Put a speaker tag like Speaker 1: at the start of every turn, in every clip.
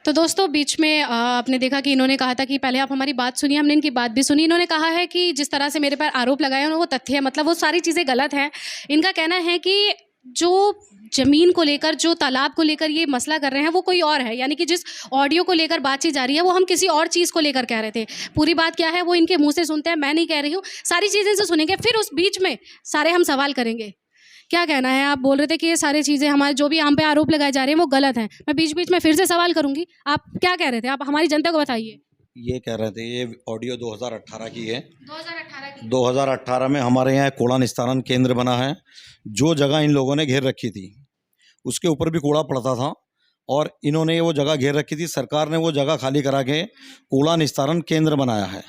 Speaker 1: तो दोस्तों बीच में आपने देखा कि इन्होंने कहा था कि पहले आप हमारी बात सुनिए, हमने इनकी बात भी सुनी। इन्होंने कहा है कि जिस तरह से मेरे पर आरोप लगाए हैं वो तथ्य है, मतलब वो सारी चीज़ें गलत हैं। इनका कहना है कि जो ज़मीन को लेकर, जो तालाब को लेकर ये मसला कर रहे हैं वो कोई और है, यानी कि जिस ऑडियो को लेकर बातचीत जा रही है वो हम किसी और चीज़ को लेकर कह रहे थे। पूरी बात क्या है वो इनके मुँह से सुनते हैं, मैं नहीं कह रही हूँ। सारी चीज़ें इनसे सुनेंगे, फिर उस बीच में सारे हम सवाल करेंगे। क्या कहना है? आप बोल रहे थे कि ये सारी चीज़ें हमारे जो भी हम पे आरोप लगाए जा रहे हैं वो गलत हैं। मैं बीच-बीच में फिर से सवाल करूँगी। आप क्या कह रहे थे? आप हमारी जनता को बताइए।
Speaker 2: ये कह रहे थे, ये ऑडियो 2018 की है।
Speaker 1: 2018 की।
Speaker 2: 2018 में हमारे यहाँ कूड़ा निस्तारण केंद्र बना है। जो जगह इन लोगों ने घेर रखी थी उसके ऊपर भी कूड़ा पड़ता था और इन्होंने वो जगह घेर रखी थी। सरकार ने वो जगह खाली करा के कूड़ा निस्तारण केंद्र बनाया है।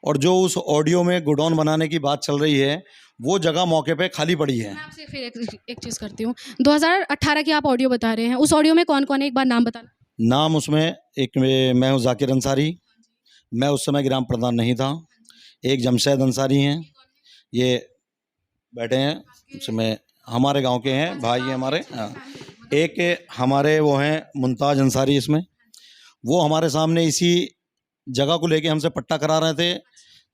Speaker 2: और जो उस ऑडियो में गोडाउन बनाने की बात चल रही है वो जगह मौके पे खाली पड़ी है।
Speaker 1: मैं आपसे फिर एक चीज़ करती हूँ। 2018 की आप ऑडियो बता रहे हैं, उस ऑडियो में कौन-कौन है? एक बार नाम बताना।
Speaker 2: नाम उसमें एक मैं हूँ ज़ाकिर अंसारी, मैं उस समय ग्राम प्रधान नहीं था। एक जमशेद अंसारी हैं, ये बैठे हैं, उसमें हमारे गांव के हैं, भाई हैं हमारे। हाँ। एक हमारे वो हैं मुमताज़ अंसारी, इसमें वो हमारे सामने इसी जगह को लेके हमसे पट्टा करा रहे थे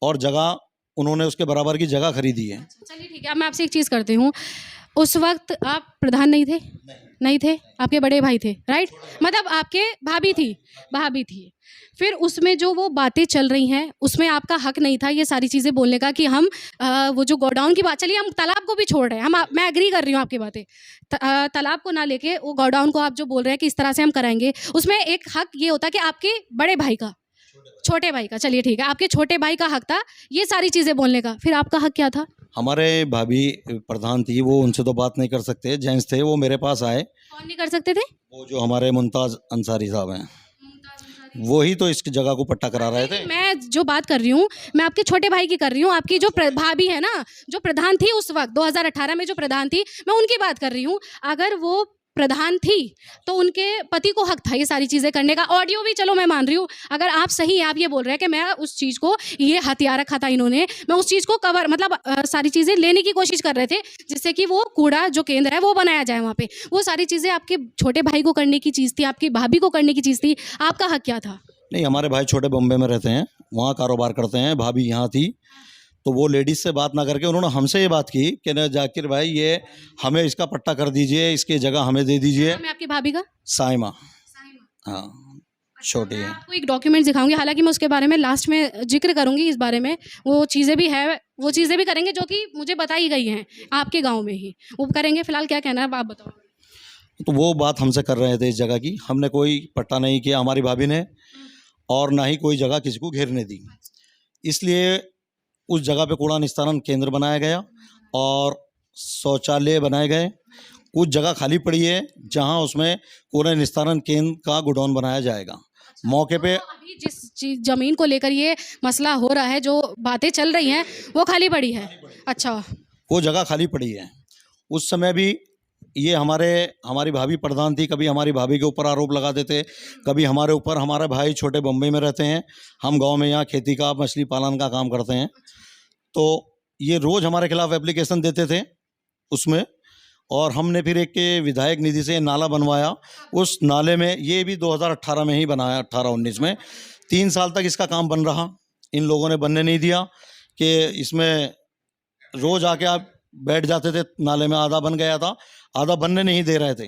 Speaker 2: और जगह उन्होंने उसके बराबर की जगह खरीदी है।
Speaker 1: चलिए ठीक है, अब मैं आपसे एक चीज़ करती हूँ। उस वक़्त आप प्रधान नहीं थे? नहीं थे? आपके बड़े भाई थे, राइट? मतलब आपके भाभी थी। फिर उसमें जो वो बातें चल रही हैं, उसमें आपका हक नहीं था ये सारी चीज़ें बोलने का कि हम वो जो गोडाउन की बात चलिए, हम तालाब को भी छोड़ रहे हैं। मैं एग्री कर रही हूँ आपकी बातें। तालाब को ना लेके वो गोडाउन को आप जो बोल रहे हैं कि इस तरह से हम कराएँगे, उसमें एक हक ये होता कि आपके बड़े भाई का, छोटे भाई का, चलिए ठीक है, आपके छोटे भाई का हक था ये सारी चीज़ें बोलने का। फिर आपका हक क्या था?
Speaker 2: हमारे भाभी प्रधान थी, वो उनसे तो बात नहीं कर सकते, जेंट्स थे, वो मेरे पास आए।
Speaker 1: कौन नहीं कर सकते थे?
Speaker 2: वो जो हमारे मुमताज़ अंसारी साहब हैं, वही तो इस जगह को पट्टा करा रहे थे।
Speaker 1: मैं जो बात कर रही हूँ, मैं आपके छोटे भाई की कर रही हूँ। आपकी जो भाभी है ना, जो प्रधान थी उस वक़्त 2018 में जो प्रधान थी, मैं उनकी बात कर रही हूँ। अगर वो प्रधान थी, तो उनके पति को हक था ये सारी चीज़ें करने का। ऑडियो भी चलो मैं मान रही हूँ। अगर आप सही हैं, आप ये बोल रहे हैं कि मैं उस चीज़ को, ये हथिया रखा था इन्होंने, मैं उस चीज़ को कवर मतलब सारी चीज़ें लेने की कोशिश कर रहे थे, जिससे कि वो कूड़ा जो केंद्र है वो बनाया जाए वहाँ पे। वो सारी चीज़ें आपके छोटे भाई को करने की चीज़ थी, आपकी भाभी को करने की चीज़ थी। आपका हक क्या था?
Speaker 2: नहीं, हमारे भाई छोटे बॉम्बे में रहते हैं, वहाँ कारोबार करते हैं, भाभी यहाँ थी। तो वो लेडीज़ से बात ना करके उन्होंने हमसे ये बात की कि न जाकिर भाई, ये हमें इसका पट्टा कर दीजिए, इसकी जगह हमें दे दीजिए।
Speaker 1: नाम है आपकी भाभी का?
Speaker 2: साइमा। हाँ, छोटी
Speaker 1: मैं
Speaker 2: है।
Speaker 1: आपको एक डॉक्यूमेंट दिखाऊंगी, हालांकि मैं उसके बारे में लास्ट में जिक्र करूंगी। इस बारे में वो चीज़ें भी है, वो चीज़ें भी करेंगे जो कि मुझे बताई गई हैं आपके गांव में ही, वो करेंगे। फिलहाल क्या कहना है अब आप बताओ।
Speaker 2: तो वो बात हमसे कर रहे थे इस जगह की, हमने कोई पट्टा नहीं किया हमारी भाभी ने, और ना ही कोई जगह किसी को घेरने दी। इसलिए उस जगह पे कूड़ा निस्तारण केंद्र बनाया गया और शौचालय बनाए गए। कुछ जगह खाली पड़ी है जहां उसमें कूड़ा निस्तारण केंद्र का गोडाउन बनाया जाएगा। मौके पे
Speaker 1: तो अभी जिस ज़मीन को लेकर ये मसला हो रहा है, जो बातें चल रही हैं, वो खाली पड़ी है। अच्छा,
Speaker 2: वो जगह खाली पड़ी है। उस समय भी ये हमारी भाभी प्रधान थी, कभी हमारी भाभी के ऊपर आरोप लगाते थे, कभी हमारे ऊपर। हमारे भाई छोटे बम्बई में रहते हैं, हम गांव में यहाँ खेती का, मछली पालन का काम करते हैं। तो ये रोज़ हमारे खिलाफ एप्लीकेशन देते थे उसमें, और हमने फिर एक के विधायक निधि से नाला बनवाया। उस नाले में, ये भी 2018 में ही बनाया, 18-19 में। 3 साल तक इसका काम बन रहा, इन लोगों ने बनने नहीं दिया कि इसमें रोज़ आके आप बैठ जाते थे नाले में। आधा बन गया था, आधा बनने नहीं दे रहे थे।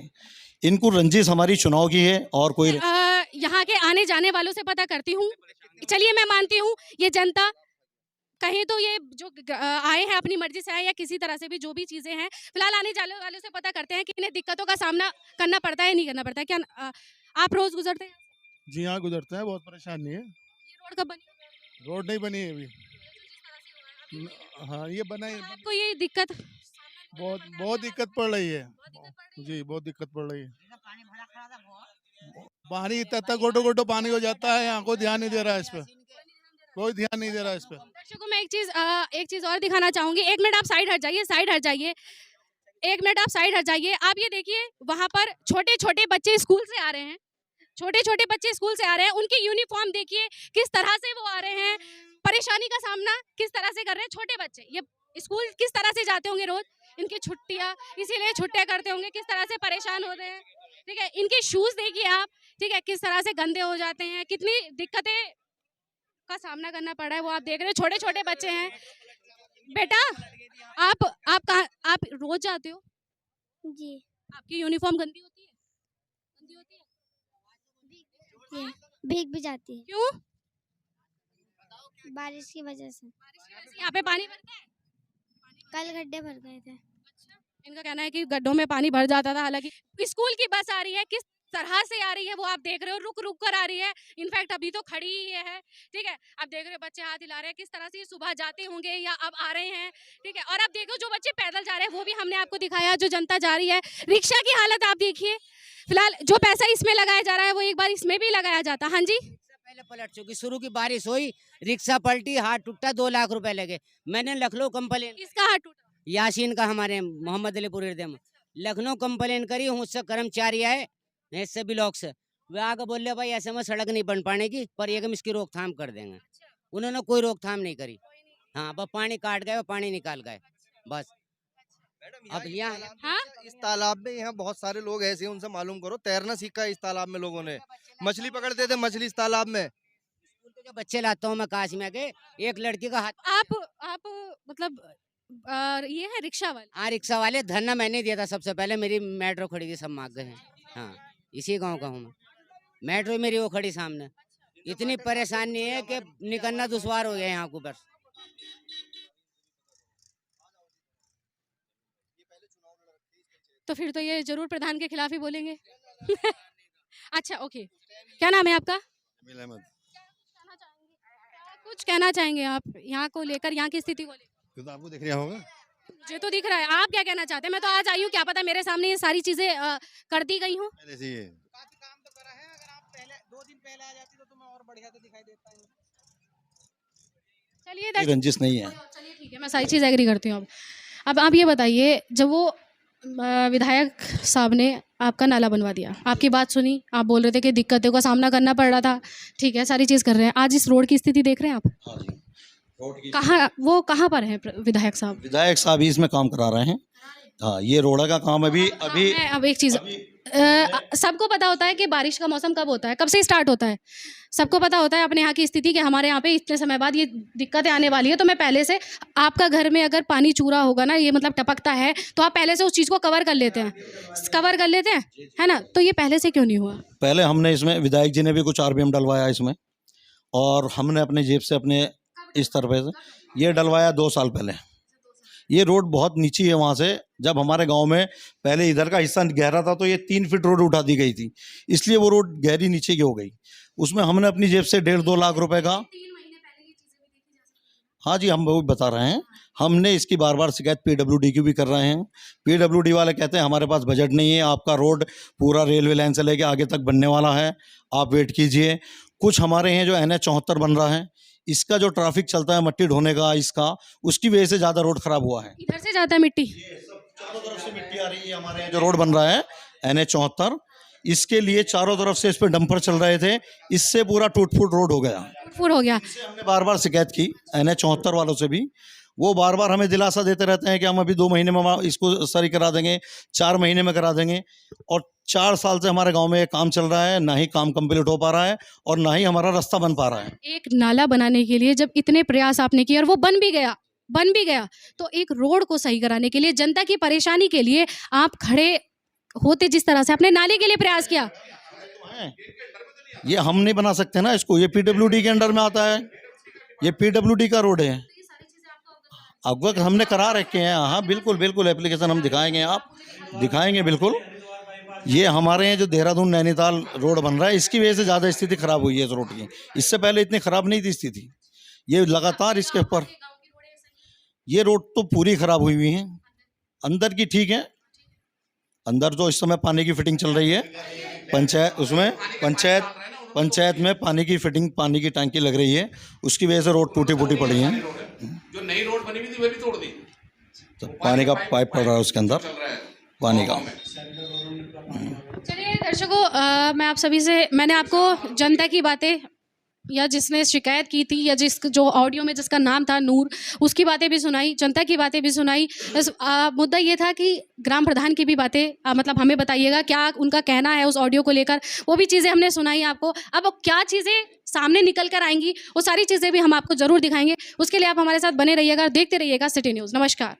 Speaker 2: इनको रंजिश हमारी चुनाव की है और कोई
Speaker 1: यहाँ के आने जाने वालों से पता करती हूँ। चलिए मैं मानती हूँ ये जनता कहीं तो ये जो आए हैं अपनी मर्जी से आए या किसी तरह से भी, जो भी चीज़ें हैं, फिलहाल आने जाने वालों से पता करते हैं कि इन्हें दिक्कतों का सामना करना पड़ता है, नहीं करना पड़ता है। क्या आप रोज़ गुजरते हैं?
Speaker 3: जी हाँ, गुजरते हैं, बहुत परेशानी है।
Speaker 1: ये रोड कब बनी?
Speaker 3: रोड नहीं बनी है अभी। हाँ, ये बनाई,
Speaker 1: आपको ये दिक्कत
Speaker 3: बहुत बहुत दिक्कत पड़ रही है। जी, बहुत दिक्कत पड़ रही है। पानी इतना तक गोटो गोटो पानी हो जाता है, यहाँ कोई ध्यान नहीं दे रहा है इस पे, कोई ध्यान नहीं दे रहा है इस पे।
Speaker 1: दर्शकों मैं एक चीज़ और दिखाना चाहूँगी। 1 मिनट आप साइड हट जाइए, साइड हट जाइए। 1 मिनट आप साइड हट जाइए। आप ये देखिए, वहाँ पर छोटे-छोटे बच्चे स्कूल से आ रहे हैं। छोटे-छोटे बच्चे स्कूल से आ रहे हैं, उनकी यूनिफ़ॉर्म देखिए किस तरह से वो आ रहे हैं। परेशानी का सामना किस तरह से कर रहे हैं छोटे बच्चे। ये स्कूल किस तरह से जाते होंगे रोज़, इनकी छुट्टियाँ, इसीलिए छुट्टियाँ करते होंगे, किस तरह से परेशान हो रहे हैं। ठीक है, इनके शूज देखिए आप, ठीक है, किस तरह से गंदे हो जाते हैं, कितनी दिक्कतें का सामना करना पड़ रहा है वो आप देख रहे हो। छोटे छोटे बच्चे हैं। बेटा आप कहाँ, आप रोज जाते हो?
Speaker 4: जी।
Speaker 1: आपकी यूनिफॉर्म गंदी होती है? गंदी होती है?
Speaker 4: ये भीग भी जाती है
Speaker 1: क्यों?
Speaker 4: बारिश की वजह से।
Speaker 1: यहाँ पे पानी भरता है?
Speaker 4: कल गड्ढे भर गए थे।
Speaker 1: इनका कहना है कि गड्ढों में पानी भर जाता था। हालांकि स्कूल की बस आ रही है, किस तरह से आ रही है वो आप देख रहे हो, रुक रुक कर आ रही है। इनफैक्ट अभी तो खड़ी ही है, ठीक है। आप देख रहे हो बच्चे हाथ हिला रहे हैं, किस तरह से ये सुबह जाते होंगे या अब आ रहे हैं, ठीक है। और आप देखो जो बच्चे पैदल जा रहे हैं वो भी हमने आपको दिखाया, जो जनता जा रही है। रिक्शा की हालत आप देखिए, फिलहाल जो पैसा इसमें लगाया जा रहा है वो एक बार इसमें भी लगाया जाता। हाँ जी,
Speaker 5: पहले पलट चुकी, शुरू की बारिश हुई, रिक्शा पलटी, हाथ टूटा, 2 लाख रुपए लगे। मैंने लखनऊ कंप्लेन,
Speaker 1: किसका हाथ टूटा?
Speaker 5: यासीन का, हमारे मोहम्मद अलीपुर हृदय में लखनऊ कंप्लेन करी, मुझसे कर्मचारी आए इससे ब्लॉक से, वे आके बोले भाई ऐसे में सड़क नहीं बन पाने की, पर ये इसकी रोकथाम कर देंगे। उन्होंने कोई रोकथाम नहीं करी। हाँ, बस पानी काट गए, पानी निकाल गए, बस। अब यहाँ
Speaker 1: हाँ?
Speaker 6: इस तालाब में यहाँ बहुत सारे लोग ऐसे हैं, उनसे मालूम करो, तैरना सीखा है इस तालाब में लोगों ने। मछली पकड़ते थे, मछली इस तालाब में।
Speaker 5: स्कूल के जो बच्चे लाता हूँ मैं काश में के, एक लड़की का हाथ,
Speaker 1: आप मतलब ये है रिक्शा वाले?
Speaker 5: हाँ रिक्शा वाले, धरना मैंने दिया था सबसे पहले, मेरी मेट्रो खड़ी थी, सब मांग गए हैं। हाँ, इसी गांव का हूँ मैं, मेट्रो मेरी वो खड़ी सामने। इतनी परेशानी है कि निकलना दुश्वार हो गया यहाँ को बस।
Speaker 1: तो फिर तो ये जरूर प्रधान के खिलाफ ही बोलेंगे। अच्छा, ओके, क्या नाम है आपका? कुछ कहना चाहेंगे आप यहाँ को लेकर, यहाँ की स्थिति को लेकर?
Speaker 6: तो आपको दिख रहा होगा।
Speaker 1: मुझे तो दिख रहा है, आप क्या कहना चाहते हैं? मैं तो आज आई हूँ, क्या पता मेरे सामने ये सारी चीजें कर दी गई हूँ।
Speaker 6: पहले से ही है।
Speaker 7: काम तो करा है, अगर आप पहले 2 दिन पहले आ जाती तो तुम्हें और बढ़िया तो दिखाई देता है।
Speaker 1: चलिए
Speaker 2: कोई रंजिश नहीं है।
Speaker 1: चलिए ठीक है, मैं सारी चीज़ एग्री करती हूँ। अब आप ये बताइए, जब वो विधायक साहब ने आपका नाला बनवा दिया, आपकी बात सुनी, आप बोल रहे थे कि दिक्कतों का सामना करना पड़ रहा था, ठीक है, सारी चीज़ कर रहे हैं, आज इस रोड की स्थिति देख रहे हैं आप?
Speaker 2: हाँ जी।
Speaker 1: कहाँ पर है विधायक साहब?
Speaker 2: विधायक साहब ही इसमें काम करा रहे हैं। हाँ, ये रोड़ा का काम अभी
Speaker 1: मैं अब एक चीज़, सबको पता होता है कि बारिश का मौसम कब होता है, कब से स्टार्ट होता है, सबको पता होता है अपने यहाँ की स्थिति कि हमारे यहाँ पे इतने समय बाद ये दिक्कतें आने वाली है। तो मैं पहले से, आपका घर में अगर पानी चूरा होगा ना, ये मतलब टपकता है, तो आप पहले से उस चीज़ को कवर कर लेते हैं, है ना? तो ये पहले से क्यों नहीं हुआ?
Speaker 2: पहले हमने इसमें, विधायक जी ने भी कुछ आरबीएम डलवाया इसमें, और हमने अपने जेब से, अपने इस तरफ से ये डलवाया 2 साल पहले। ये रोड बहुत नीची है वहाँ से। जब हमारे गांव में पहले इधर का हिस्सा गहरा था तो ये 3 फीट रोड उठा दी गई थी, इसलिए वो रोड गहरी नीचे की हो गई। उसमें हमने अपनी जेब से 1.5-2 लाख रुपए का, हाँ जी, हम वो बता रहे हैं, हमने इसकी बार बार शिकायत पीडब्ल्यूडी की भी कर रहे हैं। पीडब्ल्यूडी वाले कहते हैं हमारे पास बजट नहीं है, आपका रोड पूरा रेलवे लाइन से लेके आगे तक बनने वाला है, आप वेट कीजिए। कुछ हमारे हैं जो NH 74 बन रहा है, इसका जो ट्रैफिक चलता है मट्टी ढोने का, इसका, उसकी वजह से ज़्यादा रोड खराब हुआ है।
Speaker 1: इधर से जाता है मिट्टी,
Speaker 2: चारों तरफ से मिट्टी आ रही है। हमारे यहाँ जो रोड बन रहा है NH 74, इसके लिए चारों तरफ से इस पे डंपर चल रहे थे, इससे पूरा टूट-फूट रोड हो गया।
Speaker 1: फूट हो गया।
Speaker 2: इससे हमने बार बार शिकायत की NH 74 वालों से भी, वो बार बार हमें दिलासा देते रहते हैं कि हम अभी 2 महीने में इसको सही करा देंगे, 4 महीने में करा देंगे। और 4 साल से हमारे गांव में ये काम चल रहा है, ना ही काम कंप्लीट हो पा रहा है और ना ही हमारा रास्ता बन पा रहा है।
Speaker 1: एक नाला बनाने के लिए जब इतने प्रयास आपने किए और वो बन भी गया, तो एक रोड को सही कराने के लिए, जनता की परेशानी के लिए आप खड़े होते, जिस तरह से आपने नाले के लिए प्रयास किया।
Speaker 2: ये हम नहीं बना सकते ना इसको, ये पीडब्ल्यूडी के अंडर में आता है, ये पीडब्ल्यूडी का रोड है। अवगत हमने करा रखे हैं, हाँ बिल्कुल बिल्कुल, एप्लीकेशन हम दिखाएंगे, आप दिखाएंगे बिल्कुल। ये हमारे यहाँ जो देहरादून नैनीताल रोड बन रहा है, इसकी वजह से ज़्यादा स्थिति खराब हुई है इस रोड की। इससे पहले इतनी खराब नहीं थी स्थिति, ये लगातार इसके ऊपर, ये रोड तो पूरी खराब हुई है। अंदर की ठीक है, अंदर जो इस समय पानी की फिटिंग चल रही है, पंचायत में पानी की फिटिंग, पानी की टंकी लग रही है, उसकी वजह से रोड टूटी फूटी पड़ी है।
Speaker 8: जो नई रोड बनी हुई थी वो भी तोड़ दी,
Speaker 2: तो पानी का पाइप पड़ रहा है उसके अंदर, पानी का।
Speaker 1: चलिए दर्शकों, मैं आप सभी से, मैंने आपको जनता की बातें या जिसने शिकायत की थी या जो ऑडियो में जिसका नाम था नूर, उसकी बातें भी सुनाई, जनता की बातें भी सुनाई। मुद्दा ये था कि ग्राम प्रधान की भी बातें मतलब हमें बताइएगा क्या उनका कहना है उस ऑडियो को लेकर, वो भी चीज़ें हमने सुनाई आपको। अब क्या चीज़ें सामने निकल कर आएंगी वो सारी चीज़ें भी हम आपको ज़रूर दिखाएंगे। उसके लिए आप हमारे साथ बने रहिएगा, देखते रहिएगा सिटी न्यूज़। नमस्कार।